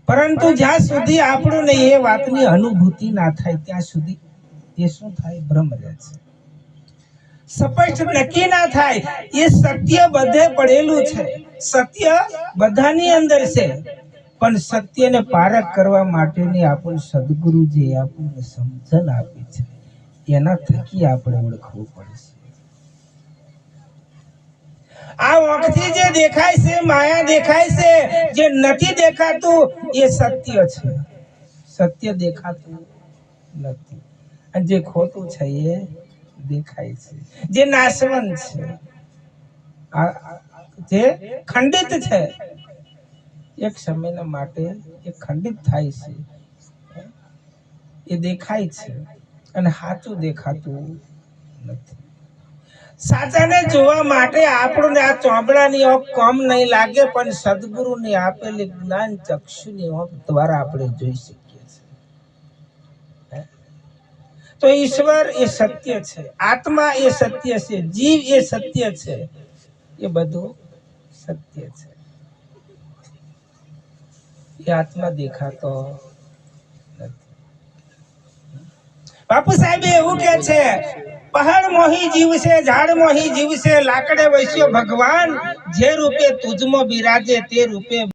પરંતુ જ્યાં સુધી આપણને એ વાતની અનુભૂતિ ના થાય ત્યાં સુધી એ શું થાય? ભ્રમ રહે છે, સ્પષ્ટ નક્કી ના થાય. એ સત્ય બધે પડેલું છે, સત્ય બધાની અંદર છે, પણ સત્યને પારખ કરવા માટેની આપણને સદગુરુ જે આપણને સમજણ આપી છે, એના થકી આપણે ઓળખવું પડશે. આ આંખથી જે દેખાય છે માયા દેખાય છે, જે નથી દેખાતું એ સત્ય છે. સત્ય દેખાતું નથી અને જે ખોટું છે એ દેખાય છે, જે નાશવંત છે, જે ખંડિત છે. એક સમયના માટે એ ખંડિત થાય છે, એ દેખાય છે અને સાચું દેખાતું નથી. સાચાને જોવા માટે આપણને આ ચોંબડાની ઓંખ કમ નહીં લાગે, પણ સદગુરુની આપેલી જ્ઞાન ચક્ષુની ઓંખ દ્વારા આપણે જોઈ શકીએ છીએ. તો ઈશ્વર એ સત્ય છે, આત્મા એ સત્ય છે, જીવ એ સત્ય છે, એ બધું સત્ય છે. એ આત્મા દેખાતો નથી. બાપુ સાહેબ એવું કે છે, પહાડ મોહી જીવ છે, ઝાડ મોહી જીવ છે, લાકડે વસ્યો ભગવાન, જે રૂપે તુજમાં બિરાજે તે રૂપે